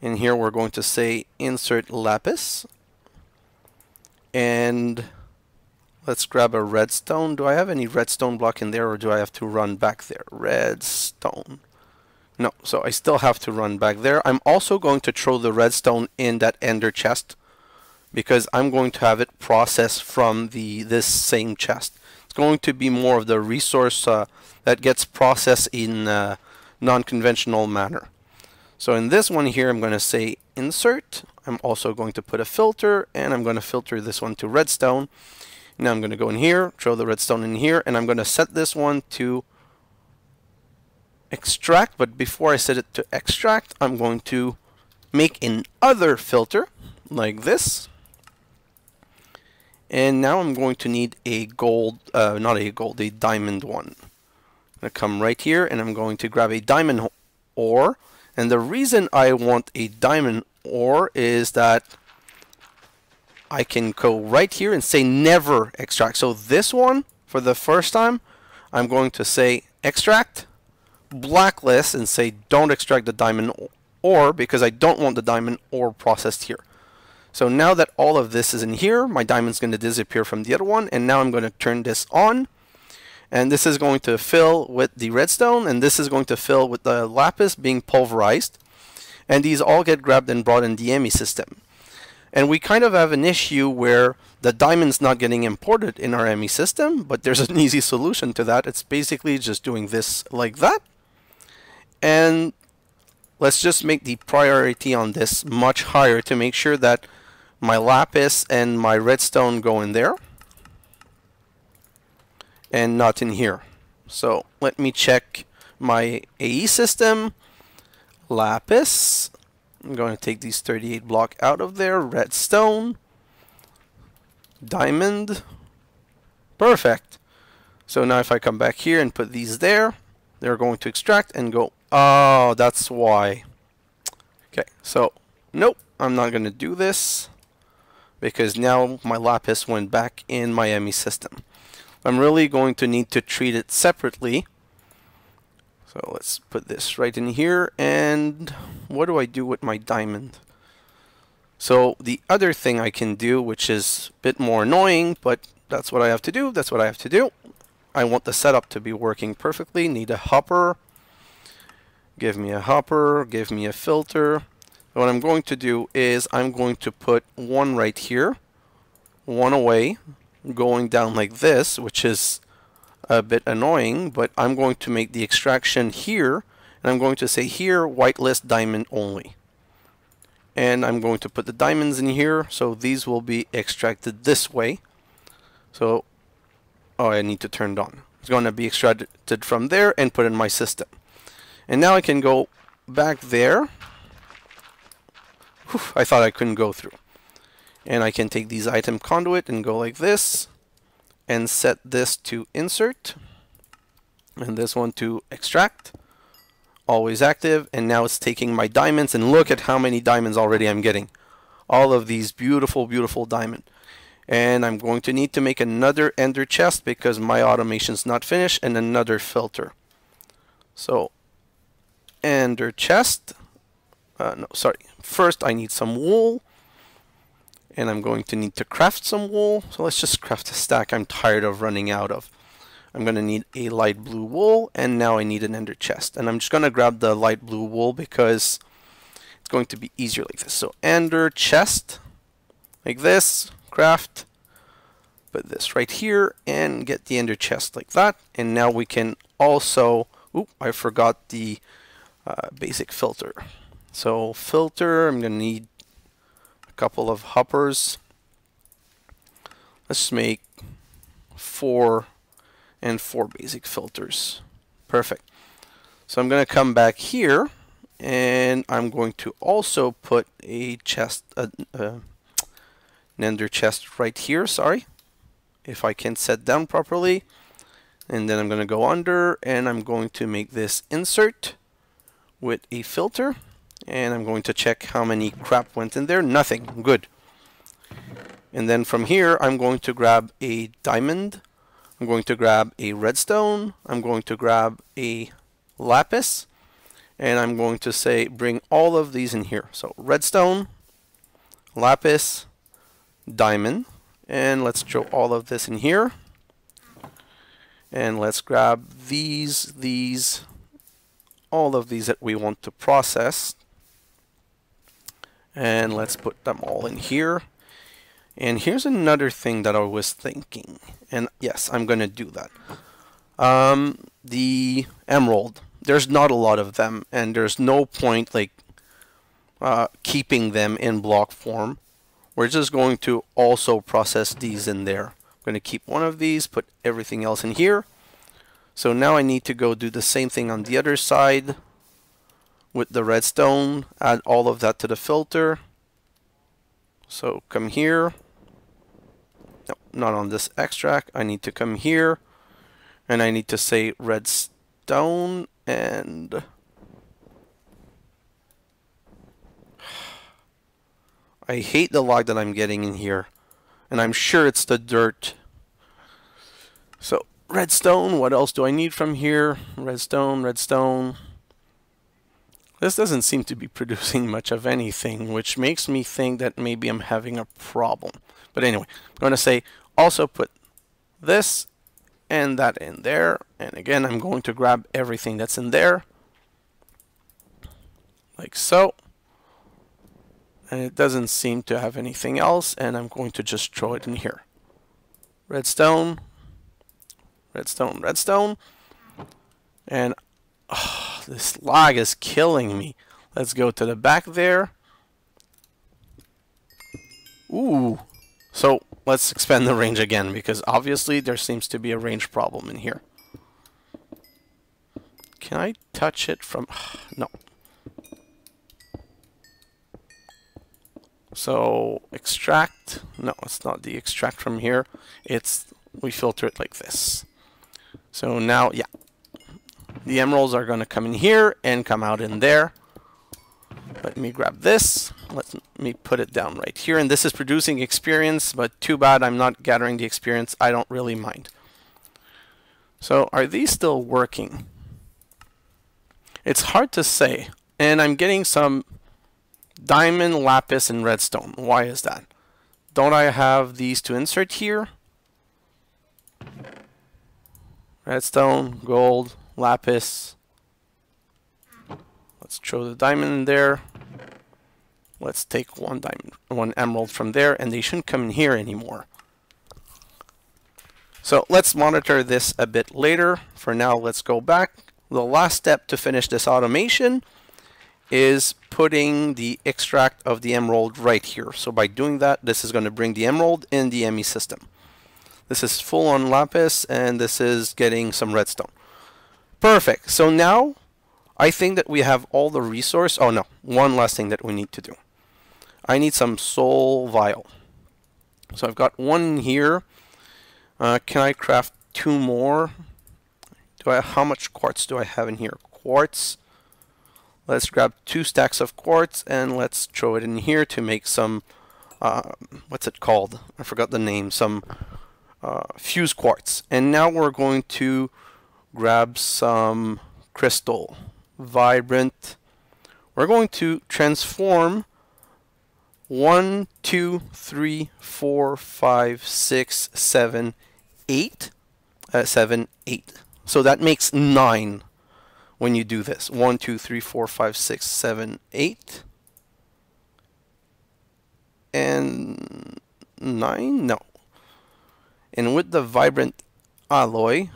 And here we're going to say insert lapis. And let's grab a redstone. Do I have any redstone block in there, or do I have to run back there? Redstone. No, so I still have to run back there. I'm also going to throw the redstone in that ender chest because I'm going to have it processed from this same chest. It's going to be more of the resource that gets processed in a non-conventional manner. So in this one here, I'm going to say insert. I'm also going to put a filter, and I'm going to filter this one to redstone. Now I'm going to go in here, throw the redstone in here, and I'm going to set this one to extract. But before I set it to extract, I'm going to make another filter like this. And now I'm going to need a gold, not a gold, a diamond one. I'm going to come right here, and I'm going to grab a diamond ore. And the reason I want a diamond ore is that I can go right here and say never extract. So this one, for the first time, I'm going to say extract, blacklist, and say don't extract the diamond ore because I don't want the diamond ore processed here. So now that all of this is in here, my diamond's going to disappear from the other one, and now I'm going to turn this on. And this is going to fill with the redstone, and this is going to fill with the lapis being pulverized. and these all get grabbed and brought in the ME system. And we kind of have an issue where the diamond's not getting imported in our ME system, but there's an easy solution to that. It's basically just doing this like that. And let's just make the priority on this much higher to make sure that my lapis and my redstone go in there and not in here. So let me check my AE system. Lapis. I'm going to take these 38 block out of there. Redstone. Diamond. Perfect. So now if I come back here and put these there, they're going to extract and go. Oh, that's why. Okay, so nope, I'm not going to do this because now my lapis went back in my ME system. I'm really going to need to treat it separately. So let's put this right in here. And what do I do with my diamond? So the other thing I can do, which is a bit more annoying, but that's what I have to do. That's what I have to do. I want the setup to be working perfectly. Need a hopper. Give me a hopper. Give me a filter. What I'm going to do is I'm going to put one right here, one away, going down like this, which is a bit annoying, but I'm going to make the extraction here, and I'm going to say here whitelist diamond only, and I'm going to put the diamonds in here, so these will be extracted this way. So oh, I need to turn it on. It's going to be extracted from there and put in my system, and now I can go back there. Whew, I thought I couldn't go through, and I can take these item conduit and go like this and set this to insert and this one to extract, always active. And now it's taking my diamonds, and look at how many diamonds already I'm getting. All of these beautiful diamond. And I'm going to need to make another ender chest because my automation's not finished, and another filter. So ender chest, no, sorry, first I need some wool. And I'm going to need to craft some wool. So let's just craft a stack I'm tired of running out of. I'm going to need a light blue wool, and now I need an ender chest. And I'm just going to grab the light blue wool because it's going to be easier like this. So ender chest, like this, craft, put this right here, and get the ender chest like that. And now we can also, oop, I forgot the basic filter. So filter, I'm going to need couple of hoppers. Let's make 4 and 4 basic filters. Perfect. So I'm going to come back here, and I'm going to also put a chest, an ender chest right here. Sorry, if I can set down properly. And then I'm going to go under, and I'm going to make this insert with a filter. And I'm going to check how many crap went in there. Nothing. Good. And then from here, I'm going to grab a diamond. I'm going to grab a redstone. I'm going to grab a lapis. And I'm going to say bring all of these in here. So redstone, lapis, diamond. And let's throw all of this in here. And let's grab these, all of these that we want to process. And let's put them all in here. And here's another thing that I was thinking. And yes, I'm going to do that. The emerald. There's not a lot of them. And there's no point like keeping them in block form. We're just going to also process these in there. I'm going to keep one of these, put everything else in here. So now I need to go do the same thing on the other side. With the redstone, add all of that to the filter. So come here. No, not on this extract. I need to come here. And I need to say redstone and... I hate the log that I'm getting in here. And I'm sure it's the dirt. So redstone, what else do I need from here? Redstone, redstone. This doesn't seem to be producing much of anything, which makes me think that maybe I'm having a problem. But anyway, I'm going to say also put this and that in there. And again, I'm going to grab everything that's in there. Like so. And it doesn't seem to have anything else, and I'm going to just throw it in here. Redstone, redstone, redstone. And this lag is killing me. Let's go to the back there. Ooh. So let's expand the range again, because obviously there seems to be a range problem in here. Can I touch it from... No. So extract, no, it's not the extract from here. It's, we filter it like this. So now, yeah, the emeralds are going to come in here and come out in there. Let me grab this. Let me put it down right here. And this is producing experience, but too bad I'm not gathering the experience. I don't really mind. So are these still working? It's hard to say. And I'm getting some diamond, lapis, and redstone. Why is that? Don't I have these to insert here? Redstone, gold, lapis. Let's throw the diamond in there. Let's take one diamond, one emerald from there, and they shouldn't come in here anymore. So let's monitor this a bit later. For now, let's go back. The last step to finish this automation is putting the extract of the emerald right here. So by doing that, this is going to bring the emerald in the ME system. This is full on lapis, and this is getting some redstone. Perfect. So now I think that we have all the resource. Oh no, one last thing that we need to do. I need some soul vial. So I've got one here. Can I craft 2 more? How much quartz do I have in here? Quartz. Let's grab 2 stacks of quartz and let's throw it in here to make some, what's it called? I forgot the name. Some fuse quartz. And now we're going to grab some crystal. Vibrant. We're going to transform 1, 2, 3, 4, 5, 6, 7, 8. 7, 8. So that makes 9. When you do this, 1, 2, 3, 4, 5, 6, 7, 8, and 9. No. And with the vibrant alloy,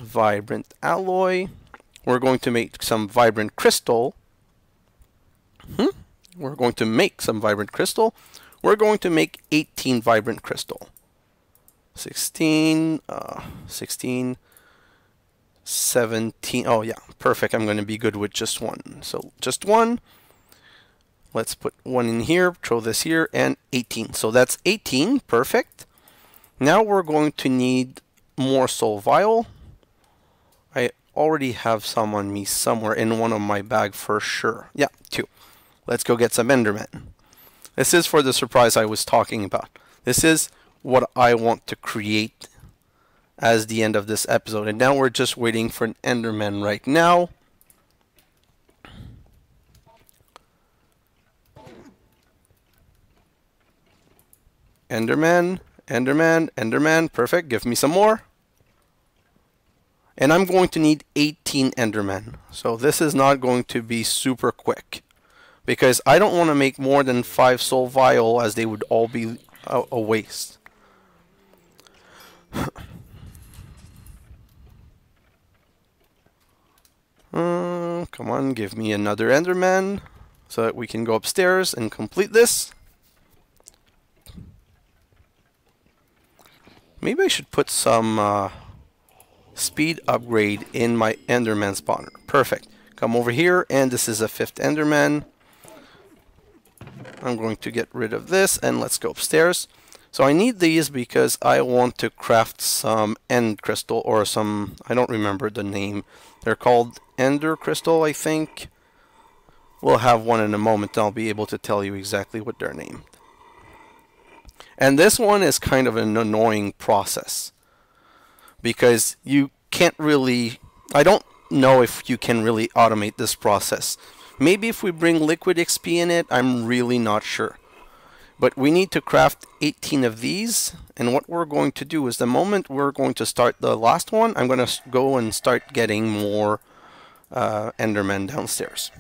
we're going to make some vibrant crystal. We're going to make some vibrant crystal. We're going to make 18 vibrant crystal. 16, 16. 17. Oh yeah, perfect. I'm going to be good with just one. So just one. Let's put one in here, throw this here, and 18. So that's 18. Perfect. Now we're going to need more soul vial. I already have some on me somewhere in one of my bag for sure. Yeah, 2. Let's go get some enderman. This is for the surprise I was talking about. This is what I want to create as the end of this episode. And now we're just waiting for an enderman right now. Enderman, enderman, enderman. Perfect. Give me some more. And I'm going to need 18 endermen. So this is not going to be super quick, because I don't want to make more than 5 soul vial, as they would all be a waste. Come on, give me another enderman so that we can go upstairs and complete this. Maybe I should put some speed upgrade in my enderman spawner. Perfect. Come over here, and this is a 5th enderman. I'm going to get rid of this, and let's go upstairs. So I need these because I want to craft some end crystal, or some, I don't remember the name. They're called ender crystal, I think. We'll have one in a moment, and I'll be able to tell you exactly what they're named. And this one is kind of an annoying process, because you can't really, I don't know if you can really automate this process. Maybe if we bring liquid XP in it, I'm really not sure. But we need to craft 18 of these, and what we're going to do is, the moment we're going to start the last one, I'm going to go and start getting more endermen downstairs.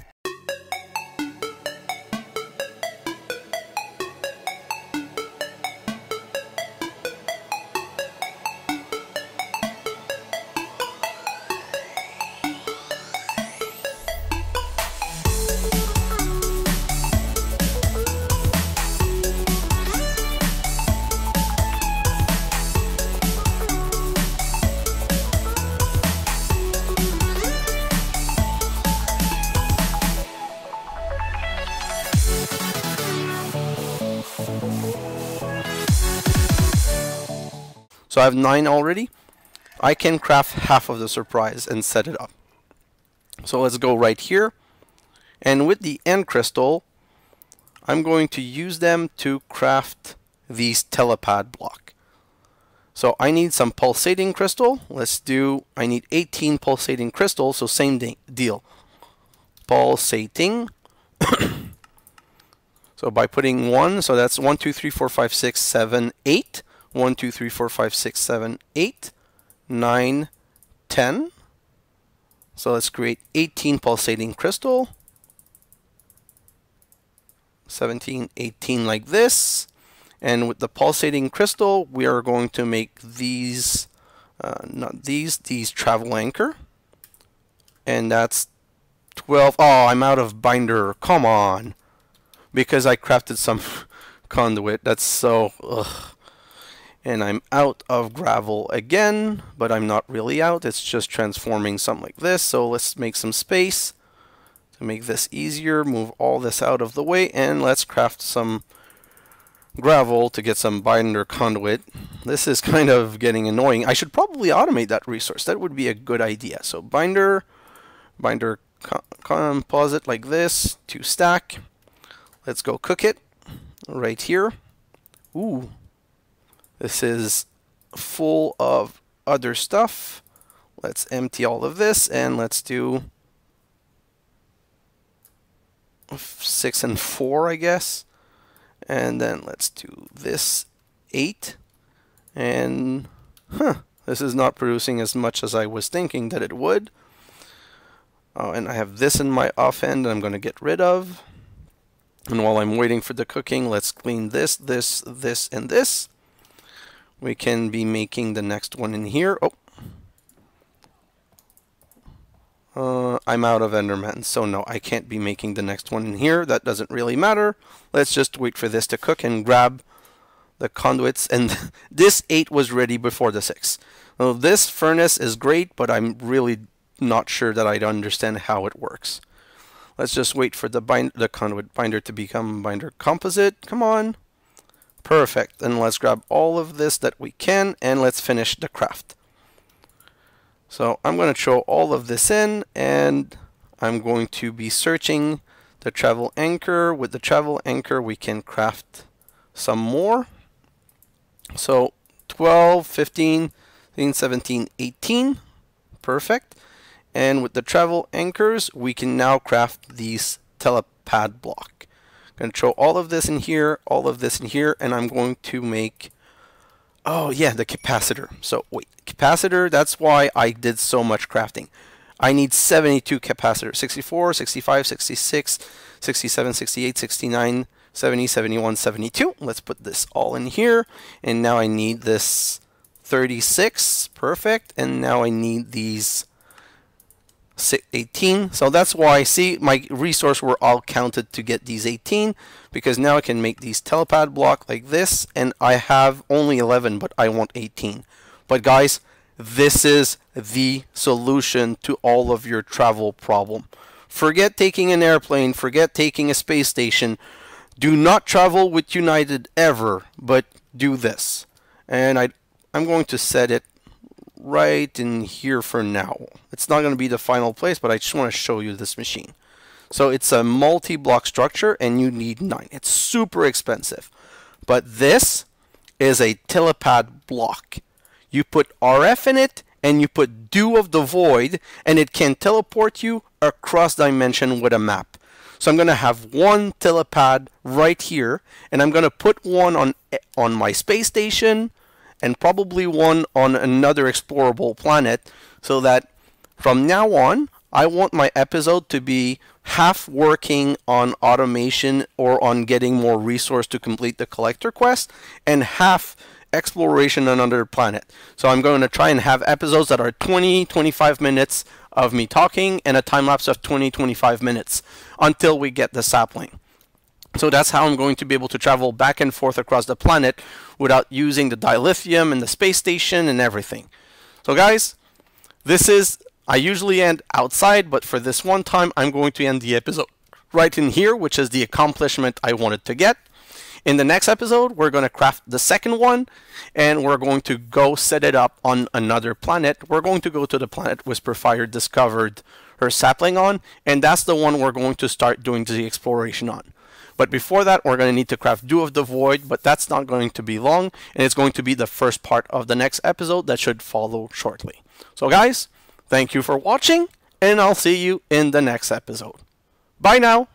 So I have 9 already. I can craft half of the surprise and set it up. So let's go right here. And with the end crystal, I'm going to use them to craft these telepad block. So I need some pulsating crystal. I need 18 pulsating crystals, so same deal. Pulsating. So by putting 1, so that's 1, 2, 3, 4, 5, 6, 7, 8. 1, 2, 3, 4, 5, 6, 7, 8, 9, 10. So let's create 18 pulsating crystal. 17, 18 like this. And with the pulsating crystal, we are going to make these, these travel anchor. And that's 12. Oh, I'm out of binder. Come on. Because I crafted some conduit. That's so, ugh. And I'm out of gravel again, but I'm not really out. It's just transforming something like this. So let's make some space to make this easier. Move all this out of the way, and let's craft some gravel to get some binder conduit. This is kind of getting annoying. I should probably automate that resource. That would be a good idea. So binder composite like this, 2 stack. Let's go cook it right here. Ooh. This is full of other stuff. Let's empty all of this and let's do 6 and 4, I guess. And then let's do this 8. And this is not producing as much as I was thinking that it would. Oh, and I have this in my off end I'm going to get rid of. And while I'm waiting for the cooking, let's clean this, this, this, and this. We can be making the next one in here. Oh. I'm out of Enderman, so no, I can't be making the next one in here. That doesn't really matter. Let's just wait for this to cook and grab the conduits. And this 8 was ready before the 6. Now, this furnace is great, but I'm really not sure that I understand how it works. Let's just wait for the conduit binder to become binder composite. Come on. Perfect. And let's grab all of this that we can, and let's finish the craft. So I'm going to throw all of this in, and I'm going to be searching the travel anchor. With the travel anchor, we can craft some more. So 12, 15, 16, 17, 18. Perfect. And with the travel anchors, we can now craft these telepad block. Going to throw all of this in here, all of this in here, and I'm going to make, oh yeah, the capacitor. So wait, capacitor, that's why I did so much crafting. I need 72 capacitors, 64, 65, 66, 67, 68, 69, 70, 71, 72. Let's put this all in here. And now I need this 36, perfect. And now I need these 18. So that's why, see, my resources were all counted to get these 18, because now I can make these telepad block like this, and I have only 11, but I want 18. But guys, this is the solution to all of your travel problem. Forget taking an airplane, forget taking a space station. Do not travel with United ever, but do this. And I'm going to set it right in here for now. It's not going to be the final place, but I just want to show you this machine. So it's a multi-block structure, and you need 9. It's super expensive. But this is a telepad block. You put RF in it, and you put Dew of the Void, and it can teleport you across dimension with a map. So I'm going to have one telepad right here, and I'm going to put one on my space station, and probably one on another explorable planet, so that from now on, I want my episode to be half working on automation or on getting more resource to complete the collector quest, and half exploration on another planet. So I'm going to try and have episodes that are 20-25 minutes of me talking, and a time lapse of 20-25 minutes until we get the sapling. So that's how I'm going to be able to travel back and forth across the planet without using the dilithium and the space station and everything. So guys, I usually end outside, but for this one time, I'm going to end the episode right in here, which is the accomplishment I wanted to get. In the next episode, we're going to craft the second one, and we're going to go set it up on another planet. We're going to go to the planet Whisperfire discovered her sapling on, and that's the one we're going to start doing the exploration on. But before that, we're going to need to craft Dew of the Void, but that's not going to be long, and it's going to be the first part of the next episode that should follow shortly. So guys, thank you for watching, and I'll see you in the next episode. Bye now!